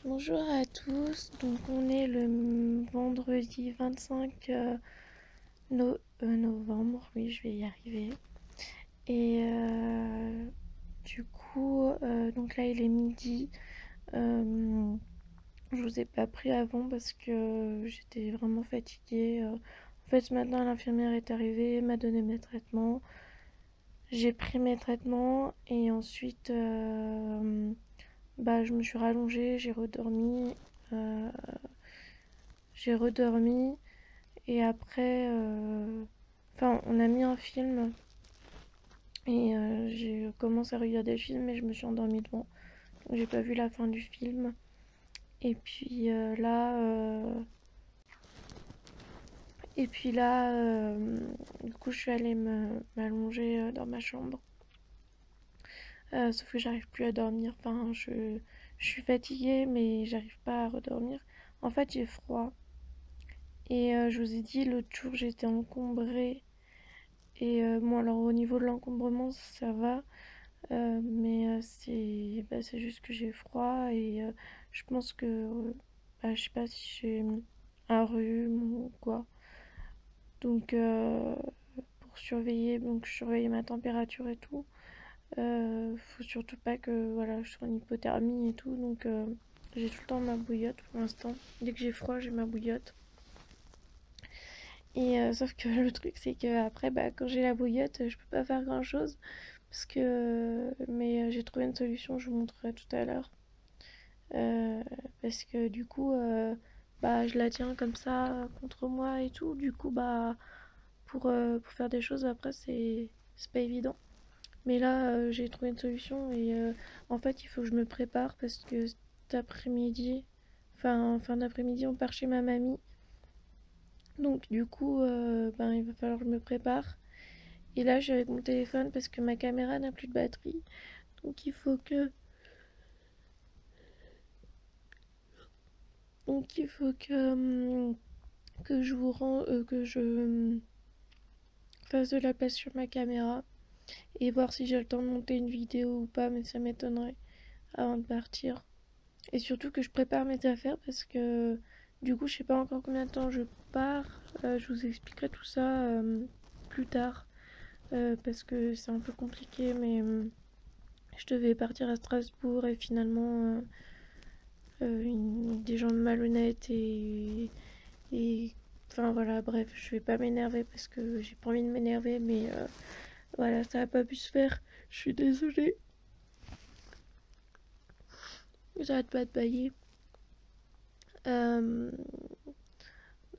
Bonjour à tous, donc on est le vendredi 25 novembre, oui je vais y arriver. Et du coup, donc là il est midi. Je vous ai pas pris avant parce que j'étais vraiment fatiguée. En fait ce matin l'infirmière est arrivée, m'a donné mes traitements. J'ai pris mes traitements et ensuite je me suis rallongée, j'ai redormi. Euh, j'ai redormi. Et après, on a mis un film et j'ai commencé à regarder le film et je me suis endormie devant. Donc j'ai pas vu la fin du film. Et puis du coup, je suis allée m'allonger dans ma chambre. Sauf que j'arrive plus à dormir. Je suis fatiguée, mais j'arrive pas à redormir. En fait, j'ai froid. Et je vous ai dit, l'autre jour, j'étais encombrée. Et bon, alors au niveau de l'encombrement, ça va. C'est juste que j'ai froid et je pense que je sais pas si j'ai un rhume ou quoi. Donc pour surveiller, donc je surveille ma température et tout. Faut surtout pas que voilà, je sois en hypothermie et tout. Donc j'ai tout le temps ma bouillotte pour l'instant. Dès que j'ai froid, j'ai ma bouillotte. Et sauf que le truc c'est que après quand j'ai la bouillotte, je peux pas faire grand chose. J'ai trouvé une solution, je vous montrerai tout à l'heure. Parce que du coup, je la tiens comme ça contre moi et tout. Du coup, pour faire des choses après, c'est pas évident. Mais là, j'ai trouvé une solution et en fait, il faut que je me prépare parce que cet après-midi, fin d'après-midi, on part chez ma mamie. Donc, du coup, il va falloir que je me prépare. Et là, j'ai avec mon téléphone parce que ma caméra n'a plus de batterie. Donc, il faut que je vous rends, que je fasse de la place sur ma caméra et voir si j'ai le temps de monter une vidéo ou pas, mais ça m'étonnerait avant de partir. Et surtout que je prépare mes affaires parce que du coup, je sais pas encore combien de temps je pars. Je vous expliquerai tout ça plus tard parce que c'est un peu compliqué, mais je devais partir à Strasbourg et finalement des gens malhonnêtes et enfin voilà, bref, je vais pas m'énerver parce que j'ai pas envie de m'énerver, mais voilà, ça a pas pu se faire. Je suis désolée. J'arrête pas de bailler. Euh,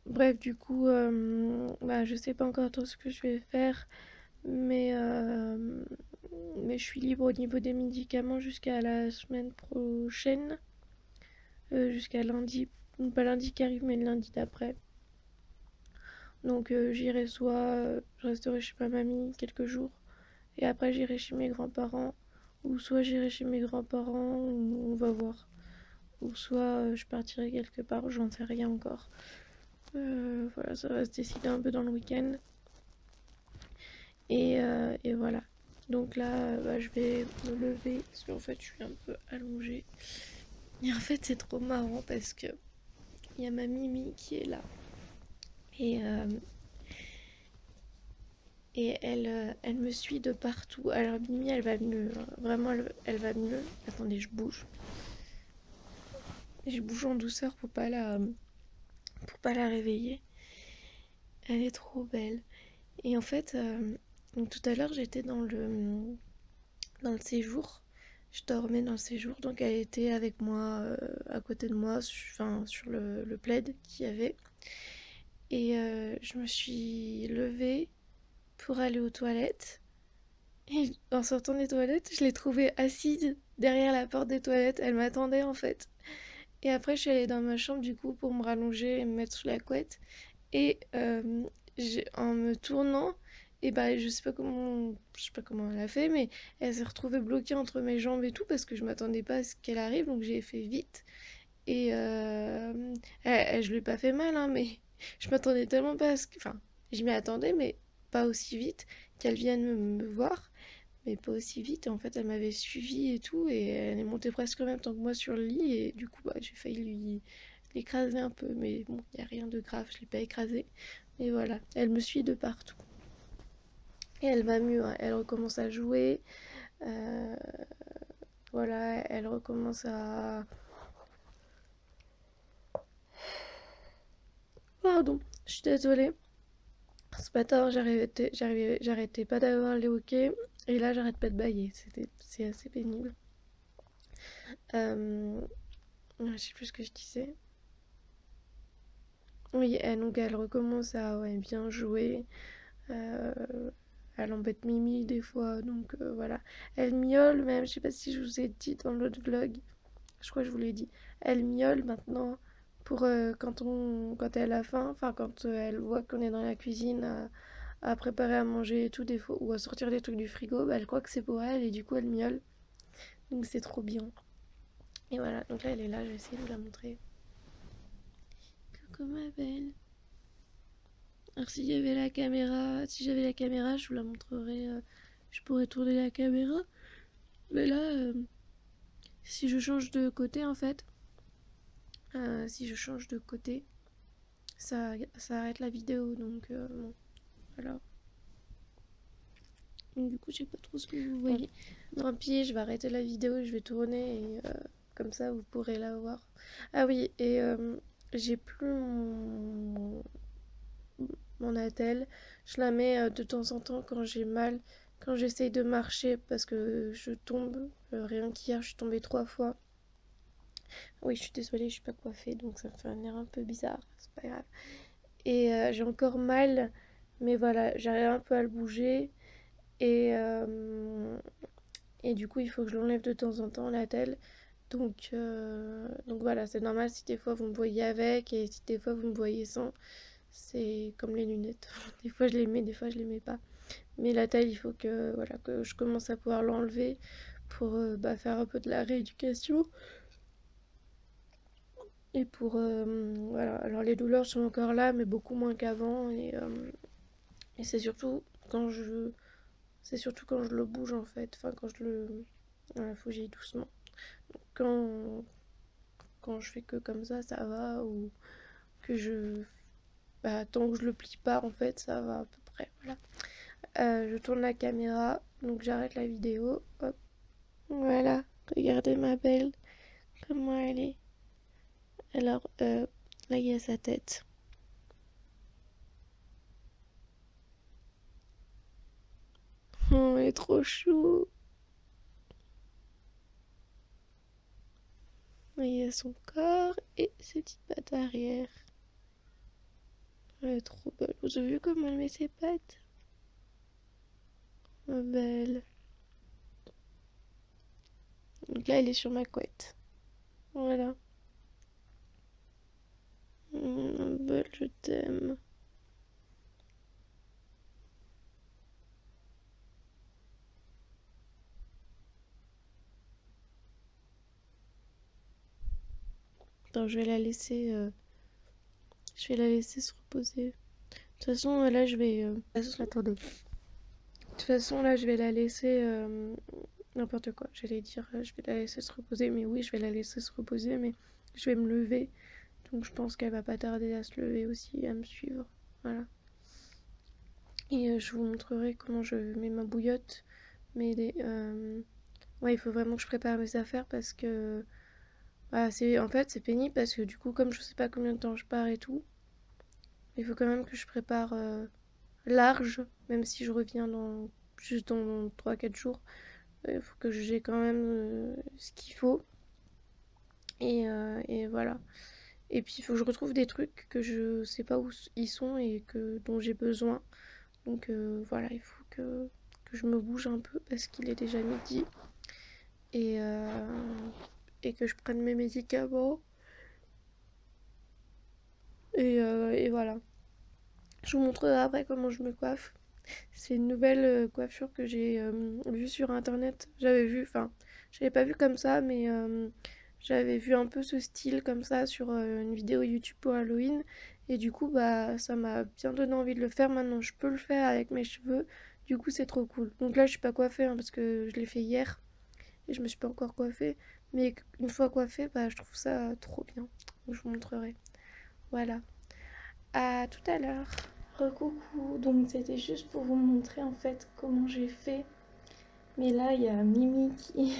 Bref, du coup, je sais pas encore trop ce que je vais faire, mais, euh, mais je suis libre au niveau des médicaments jusqu'à la semaine prochaine, jusqu'à lundi, pas lundi qui arrive, mais le lundi d'après. Donc j'irai je resterai chez ma mamie quelques jours, et après j'irai chez mes grands-parents, ou soit j'irai chez mes grands-parents, ou on va voir. Ou soit je partirai quelque part, j'en sais rien encore. Voilà, ça va se décider un peu dans le week-end. Et voilà. Donc là, je vais me lever parce qu'en fait, je suis un peu allongée. Et en fait, c'est trop marrant parce que il y a ma Mimi qui est là. Et, euh, elle me suit de partout. Alors, Mimi, elle va mieux, hein. Vraiment, elle va mieux. Attendez, je bouge. Je bouge en douceur pour pas la réveiller. Elle est trop belle. Et en fait, donc tout à l'heure, j'étais dans le séjour. Je dormais dans le séjour, donc elle était avec moi, à côté de moi, sur le plaid qu'il y avait. Et je me suis levée pour aller aux toilettes. Et en sortant des toilettes, je l'ai trouvée assise derrière la porte des toilettes. Elle m'attendait en fait. Et après, je suis allée dans ma chambre du coup pour me rallonger et me mettre sous la couette. Et en me tournant, je sais pas comment elle a fait, mais elle s'est retrouvée bloquée entre mes jambes et tout parce que je m'attendais pas à ce qu'elle arrive, donc j'ai fait vite. Et je lui ai pas fait mal, hein, mais je m'attendais tellement pas à ce que, enfin, je m'y attendais, mais pas aussi vite qu'elle vienne me voir. mais pas aussi vite. Et en fait, elle m'avait suivi et tout, et elle est montée presque en même temps que moi sur le lit, et du coup, bah, j'ai failli l'écraser un peu, mais bon, il n'y a rien de grave, je l'ai pas écrasée. Mais voilà, elle me suit de partout. Et elle va mieux, hein. Elle recommence à jouer, euh, voilà, elle recommence à... Pardon, je suis désolée. Ce matin, j'arrêtais pas d'avoir les hoquets, et là, j'arrête pas de bailler. C'est assez pénible. Je sais plus ce que je disais. Oui, donc elle recommence à ouais, bien jouer. Euh, Elle embête Mimi des fois, donc voilà. Elle miaule même, je sais pas si je vous ai dit dans l'autre vlog, je crois que je vous l'ai dit. Elle miaule maintenant pour quand elle a faim, enfin quand elle voit qu'on est dans la cuisine à préparer à manger et tout, des fois, ou à sortir des trucs du frigo, bah, elle croit que c'est pour elle et du coup elle miaule. Donc c'est trop bien. Et voilà, donc là elle est là, je vais essayer de vous la montrer. Coucou ma belle. Alors si j'avais la caméra, je vous la montrerais, je pourrais tourner la caméra. Mais là, si je change de côté en fait, si je change de côté, ça arrête la vidéo, donc bon, voilà. Donc, du coup, je sais pas trop ce que vous voyez. Tant pis, je vais arrêter la vidéo, je vais tourner et comme ça vous pourrez la voir. Ah oui, et j'ai plus mon attelle. Je la mets de temps en temps quand j'ai mal, quand j'essaye de marcher parce que je tombe. Rien qu'hier, je suis tombée 3 fois. Oui, je suis désolée, je suis pas coiffée, donc ça me fait un air un peu bizarre. C'est pas grave. Et j'ai encore mal, mais voilà, j'arrive un peu à le bouger. Et, euh, et du coup, il faut que je l'enlève de temps en temps, la telle. Donc voilà, c'est normal si des fois vous me voyez avec et si des fois vous me voyez sans. C'est comme les lunettes. Des fois je les mets, des fois je les mets pas. Mais la taille, il faut que, voilà, que je commence à pouvoir l'enlever pour faire un peu de la rééducation. Et pour... voilà, alors les douleurs sont encore là, mais beaucoup moins qu'avant. Et c'est surtout quand je... C'est surtout quand je le bouge en fait. Enfin, quand je le... Voilà, faut que j'aille doucement. Quand... Quand je fais que comme ça va. Ou que je... Bah, tant que je le plie pas, en fait, ça va à peu près. Voilà. Je tourne la caméra. Donc j'arrête la vidéo. Hop. Voilà. Regardez ma belle. Comment elle est. Alors, là, il y a sa tête. Oh, elle est trop chou. Là, il y a son corps et ses petites pattes arrière. Elle est trop belle. Vous avez vu comment elle met ses pattes? Ma belle. Donc là, elle est sur ma couette. Voilà. Ma belle, je t'aime. Attends, je vais la laisser se reposer. De toute façon, là, je vais... Attendez. De toute façon, là, je vais la laisser... N'importe quoi, j'allais dire, je vais la laisser se reposer. Mais oui, je vais la laisser se reposer, mais je vais me lever. Donc je pense qu'elle va pas tarder à se lever aussi et à me suivre. Voilà. Et je vous montrerai comment je mets ma bouillotte. Ouais, il faut vraiment que je prépare mes affaires parce que... Bah, en fait, c'est pénible parce que du coup, comme je sais pas combien de temps je pars et tout, il faut quand même que je prépare large, même si je reviens juste dans 3 4 jours. Il faut que j'ai quand même ce qu'il faut. Et voilà. Et puis il faut que je retrouve des trucs que je sais pas où ils sont et dont j'ai besoin. Donc voilà, il faut que je me bouge un peu parce qu'il est déjà midi. Et, euh, et que je prenne mes médicaments. Et voilà. Je vous montrerai après comment je me coiffe. C'est une nouvelle coiffure que j'ai vue sur internet. J'avais pas vu comme ça, mais j'avais vu un peu ce style comme ça sur une vidéo YouTube pour Halloween. Et du coup, bah, ça m'a bien donné envie de le faire. Maintenant, je peux le faire avec mes cheveux. Du coup, c'est trop cool. Donc là, je suis pas coiffée hein, parce que je l'ai fait hier et je me suis pas encore coiffée. Mais une fois coiffée, bah, je trouve ça trop bien. Donc, je vous montrerai. Voilà. À tout à l'heure. Recoucou. Donc, c'était juste pour vous montrer en fait comment j'ai fait. Mais là, il y a Mimi qui...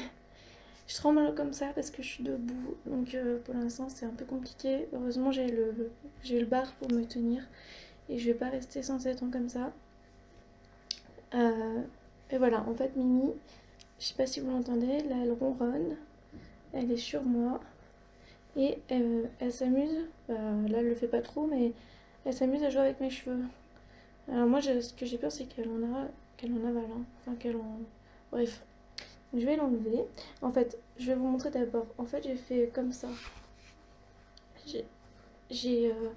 Je tremble comme ça parce que je suis debout. Donc, pour l'instant, c'est un peu compliqué. Heureusement, j'ai le bar pour me tenir. Et je vais pas rester sans 7 ans comme ça. Et voilà, en fait, Mimi, je sais pas si vous l'entendez, là, elle ronronne. Elle est sur moi. Et elle s'amuse. Là, elle le fait pas trop, mais elle s'amuse à jouer avec mes cheveux. Alors, moi, ce que j'ai peur, c'est qu'elle en avale. Hein. Enfin, qu'elle en. Bref. Je vais l'enlever. En fait, je vais vous montrer d'abord. En fait, j'ai fait comme ça. J'ai j'ai euh,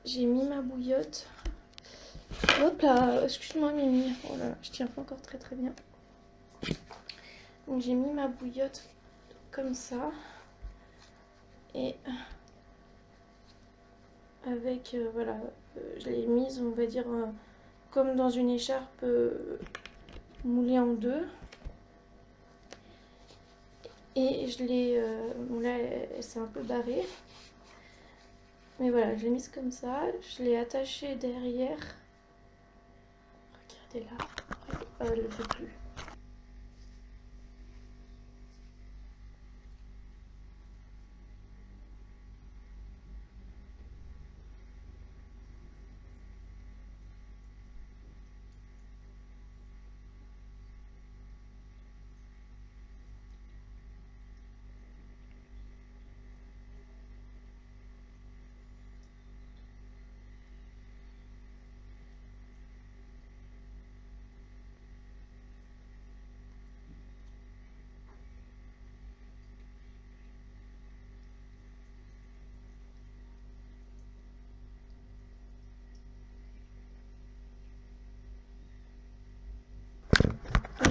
j'ai mis ma bouillotte. Hop là, excuse-moi Mimi. Oh là là, je tiens pas encore très très bien. Donc j'ai mis ma bouillotte comme ça. Et avec, voilà, je l'ai mise, on va dire, comme dans une écharpe moulée en deux. Et je l'ai, bon là, elle s'est un peu barrée. Mais voilà, je l'ai mise comme ça. Je l'ai attachée derrière. Regardez là. Elle ne le fait plus.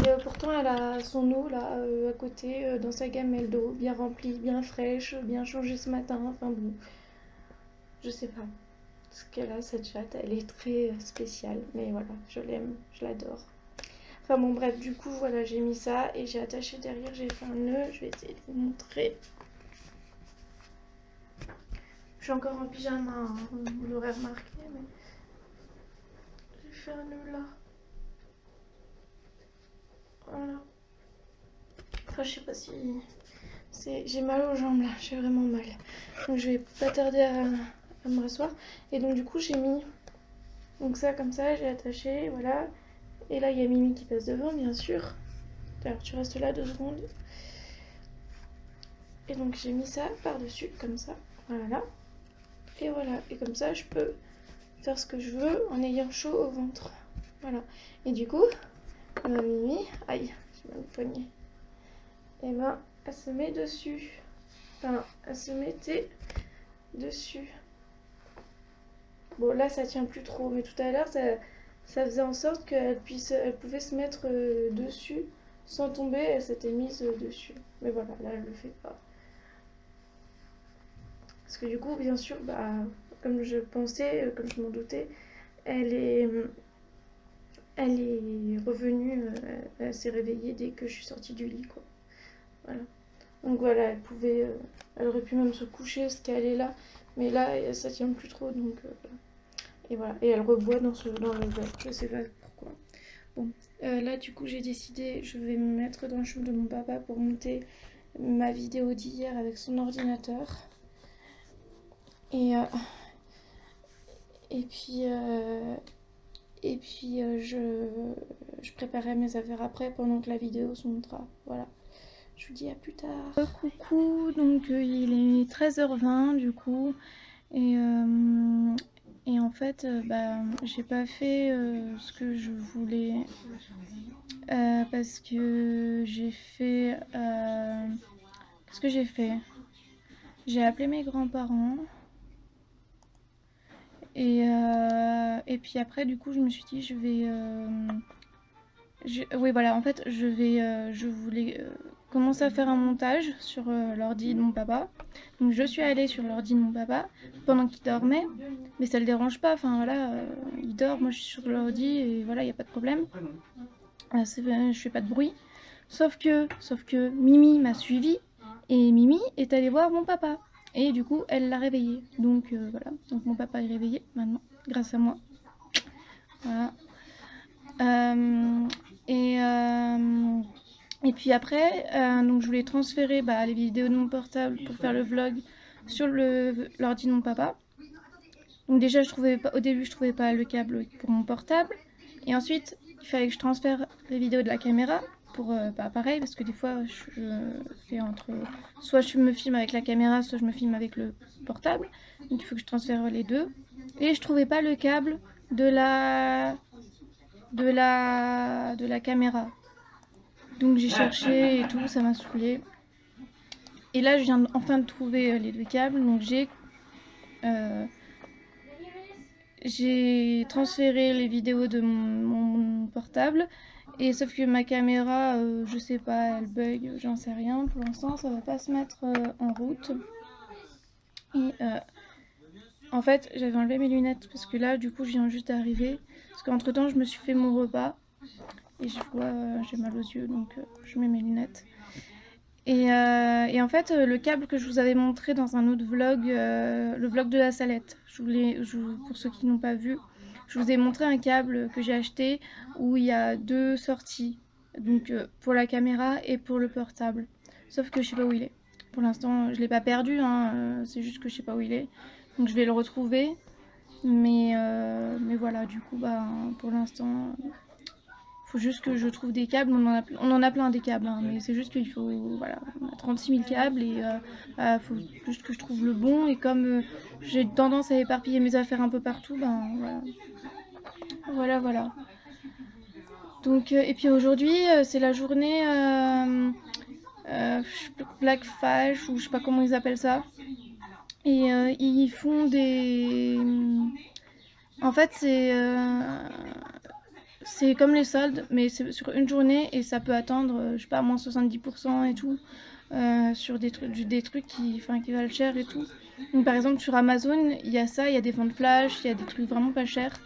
Et pourtant, elle a son eau là à côté dans sa gamelle d'eau, bien remplie, bien fraîche, bien changée ce matin. Enfin bon, je sais pas ce qu'elle a cette chatte. Elle est très spéciale, mais voilà, je l'aime, je l'adore. Enfin bon, bref, du coup, voilà, j'ai mis ça et j'ai attaché derrière, j'ai fait un nœud. Je vais essayer de vous montrer. Je suis encore en pyjama, hein, vous l'aurez remarqué, mais j'ai fait un nœud là. Voilà. Enfin, je sais pas si. J'ai mal aux jambes là, j'ai vraiment mal. Donc je vais pas tarder à me rasseoir. Et donc du coup j'ai mis donc ça comme ça, j'ai attaché, voilà. Et là il y a Mimi qui passe devant bien sûr. Alors tu restes là 2 secondes. Et donc j'ai mis ça par-dessus comme ça, voilà. Et voilà, et comme ça je peux faire ce que je veux en ayant chaud au ventre. Voilà. Et du coup, Mimi, aïe, j'ai mal au poignet. Et ben elle se met dessus. Enfin, elle se mettait dessus. Bon, là, ça tient plus trop, mais tout à l'heure, ça faisait en sorte qu'elle pouvait se mettre dessus sans tomber. Elle s'était mise dessus. Mais voilà, là, elle le fait pas. Parce que du coup, bien sûr, bah, comme je pensais, comme je m'en doutais, elle est, elle est revenue, elle s'est réveillée dès que je suis sortie du lit, quoi. Voilà. Donc voilà, elle aurait pu même se coucher, ce qu'elle est là, mais là, ça tient plus trop, donc voilà. Et voilà, et elle reboit dans le verre, je sais pas pourquoi. Bon, là du coup j'ai décidé, je vais me mettre dans la chambre de mon papa pour monter ma vidéo d'hier avec son ordinateur. Et, et puis, je préparerai mes affaires après pendant que la vidéo se montera. Voilà, je vous dis à plus tard. Coucou, donc il est 13h20 du coup. Et en fait, bah, j'ai pas fait ce que je voulais parce que j'ai fait. Qu'est-ce que j'ai fait? J'ai appelé mes grands-parents et puis après, du coup, je me suis dit, oui, voilà, en fait, je voulais commencer à faire un montage sur l'ordi de mon papa. Donc je suis allée sur l'ordi de mon papa pendant qu'il dormait, mais ça le dérange pas, enfin voilà, il dort, moi je suis sur l'ordi et voilà, il n'y a pas de problème. Je fais pas de bruit. Sauf que Mimi m'a suivi et Mimi est allée voir mon papa. Et du coup, elle l'a réveillé. Donc voilà, donc mon papa est réveillé maintenant, grâce à moi. Voilà. Euh, et, euh, et puis après, donc je voulais transférer les vidéos de mon portable pour faire le vlog sur l'ordi de mon papa. Donc déjà, au début, je trouvais pas le câble pour mon portable. Et ensuite, il fallait que je transfère les vidéos de la caméra pour pareil, parce que des fois, je fais soit je me filme avec la caméra, soit je me filme avec le portable. Donc il faut que je transfère les deux. Et je trouvais pas le câble de la caméra. Donc j'ai cherché et tout, ça m'a saoulé. Et là, je viens enfin de trouver les deux câbles. Donc euh, j'ai transféré les vidéos de mon portable. Et sauf que ma caméra, je sais pas, elle bug, j'en sais rien. Pour l'instant, ça va pas se mettre en route. Et en fait, j'avais enlevé mes lunettes parce que là, du coup, je viens juste d'arriver. Parce qu'entre temps, je me suis fait mon repas. Et je vois, j'ai mal aux yeux, donc je mets mes lunettes. Et en fait, le câble que je vous avais montré dans un autre vlog, le vlog de la salette, pour ceux qui n'ont pas vu, je vous ai montré un câble que j'ai acheté où il y a deux sorties, donc pour la caméra et pour le portable. Sauf que je sais pas où il est. Pour l'instant, je l'ai pas perdu, hein, c'est juste que je sais pas où il est. Donc je vais le retrouver, mais voilà, du coup, pour l'instant, faut juste que je trouve des câbles, on en a plein des câbles, hein, mais c'est juste qu'il faut, voilà, on a 36 000 câbles et faut juste que je trouve le bon. Et comme j'ai tendance à éparpiller mes affaires un peu partout, voilà. Donc, et puis aujourd'hui, c'est la journée Black Fash, ou je sais pas comment ils appellent ça. Et ils font des... En fait, c'est comme les soldes, mais c'est sur une journée et ça peut attendre, je sais pas, moins 70% et tout, sur des trucs qui valent cher et tout. Donc par exemple sur Amazon, il y a ça, il y a des ventes flash, il y a des trucs vraiment pas chers.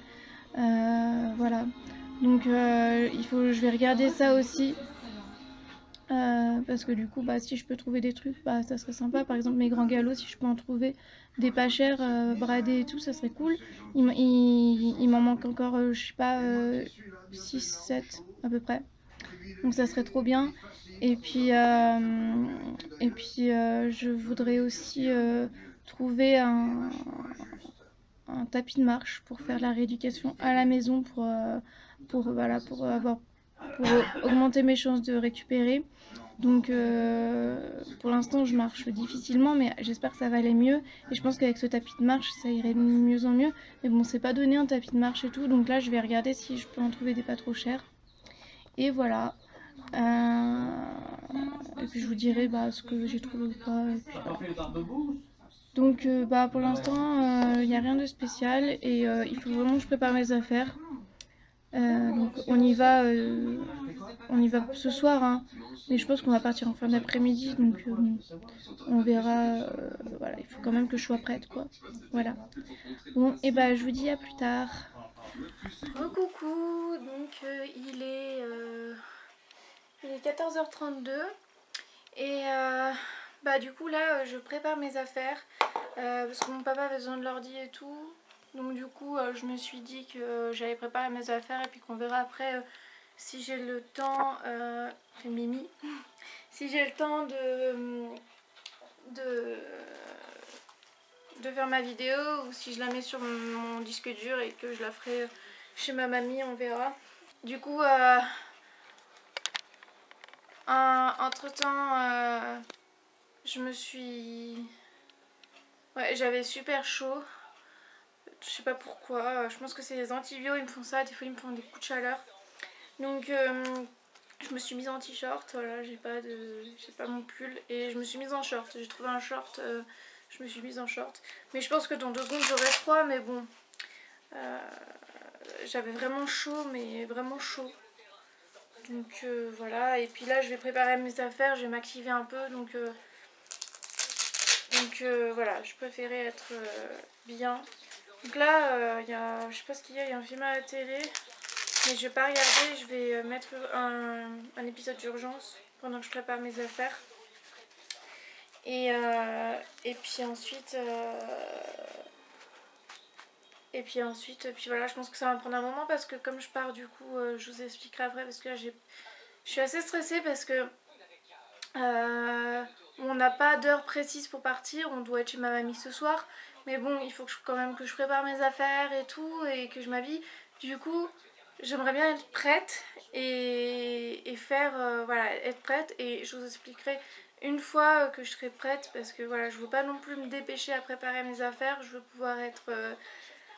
Voilà. Donc je vais regarder ça aussi. Parce que du coup, si je peux trouver des trucs, ça serait sympa. Par exemple, mes grands galops, si je peux en trouver des pas chers, bradés et tout, ça serait cool. Il m'en manque encore, je sais pas, 6, 7 à peu près. Donc ça serait trop bien. Et puis, je voudrais aussi trouver un tapis de marche pour faire la rééducation à la maison voilà, pour augmenter mes chances de récupérer. Donc pour l'instant je marche difficilement, mais j'espère que ça va aller mieux. Et je pense qu'avec ce tapis de marche ça irait de mieux en mieux. Mais bon, c'est pas donné un tapis de marche et tout, donc là je vais regarder si je peux en trouver des pas trop chers. Et voilà. Et puis je vous dirai ce que j'ai trouvé ou pas. Donc pour l'instant il n'y a rien de spécial et il faut vraiment que je prépare mes affaires. Donc on y va ce soir, hein. Mais je pense qu'on va partir en fin d'après-midi, donc on verra. Voilà, il faut quand même que je sois prête, quoi. Voilà. Bon, et je vous dis à plus tard. Coucou, donc il est 14h32 et du coup là je prépare mes affaires parce que mon papa avait besoin de l'ordi et tout. Donc du coup je me suis dit que j'allais préparer mes affaires et puis qu'on verra après si j'ai le temps, c'est Mimi, si j'ai le temps de, de faire ma vidéo ou si je la mets sur mon disque dur et que je la ferai chez ma mamie, on verra. Du coup, entre temps, je me suis... Ouais, j'avais super chaud. Je sais pas pourquoi, je pense que c'est les antibiotiques, ils me font ça, des fois ils me font des coups de chaleur. Donc je me suis mise en t-shirt, voilà, j'ai pas mon pull et je me suis mise en short. J'ai trouvé un short, je me suis mise en short. Mais je pense que dans 2 secondes j'aurai froid, mais bon, j'avais vraiment chaud, mais vraiment chaud. Donc voilà, et puis là je vais préparer mes affaires, je vais m'activer un peu, donc voilà, je préférais être bien. Donc là, je sais pas ce qu'il y a un film à la télé, mais je vais pas regarder, je vais mettre un épisode d'urgence pendant que je prépare mes affaires. Et puis ensuite... puis voilà, je pense que ça va me prendre un moment parce que comme je pars du coup, je vous expliquerai après parce que là je suis assez stressée parce que on n'a pas d'heure précise pour partir, on doit être chez ma mamie ce soir. Mais bon, il faut quand même que je prépare mes affaires et tout et que je m'habille. Du coup, j'aimerais bien être prête et faire, voilà, être prête et je vous expliquerai une fois que je serai prête parce que voilà, je veux pas non plus me dépêcher à préparer mes affaires, je veux pouvoir être...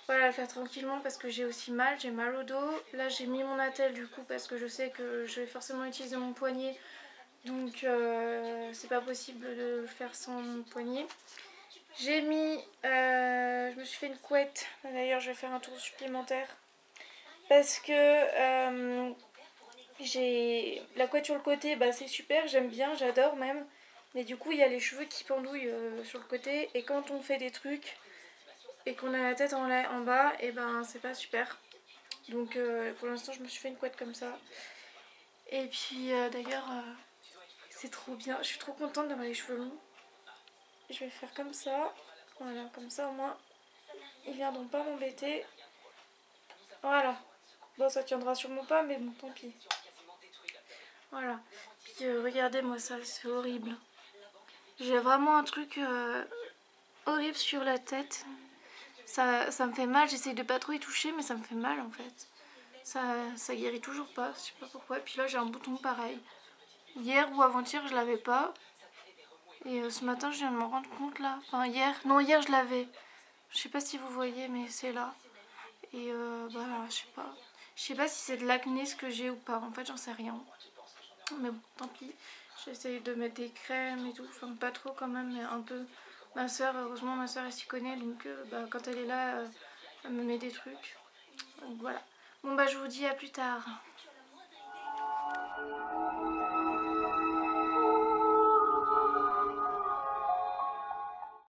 voilà, le faire tranquillement parce que j'ai aussi mal, j'ai mal au dos. Là j'ai mis mon attelle du coup parce que je sais que je vais forcément utiliser mon poignet. Donc c'est pas possible de le faire sans mon poignet. J'ai mis, je me suis fait une couette. D'ailleurs je vais faire un tour supplémentaire. Parce que j'ai la couette sur le côté, bah c'est super, j'aime bien, j'adore même. Mais du coup il y a les cheveux qui pendouillent sur le côté. Et quand on fait des trucs et qu'on a la tête en bas, et ben c'est pas super. Donc pour l'instant je me suis fait une couette comme ça. Et puis d'ailleurs c'est trop bien, je suis trop contente d'avoir les cheveux longs. Je vais faire comme ça, voilà, comme ça au moins ils viendront pas m'embêter. Voilà, bon ça tiendra sûrement pas mais bon tant pis. Voilà, puis regardez moi ça, c'est horrible. J'ai vraiment un truc horrible sur la tête. Ça me fait mal, j'essaye de pas trop y toucher mais ça me fait mal en fait. Ça guérit toujours pas, je sais pas pourquoi. Et puis là j'ai un bouton pareil. Hier ou avant-hier je l'avais pas. Et ce matin je viens de m'en rendre compte là. Enfin hier, non hier je l'avais. Je sais pas si vous voyez mais c'est là. Et bah je sais pas. Je sais pas si c'est de l'acné ce que j'ai ou pas. En fait j'en sais rien. Mais bon tant pis. J'essaye de mettre des crèmes et tout. Enfin pas trop quand même mais un peu. Ma soeur, heureusement ma soeur elle s'y connaît. Donc bah, quand elle est là elle me met des trucs. Donc voilà. Bon bah je vous dis à plus tard.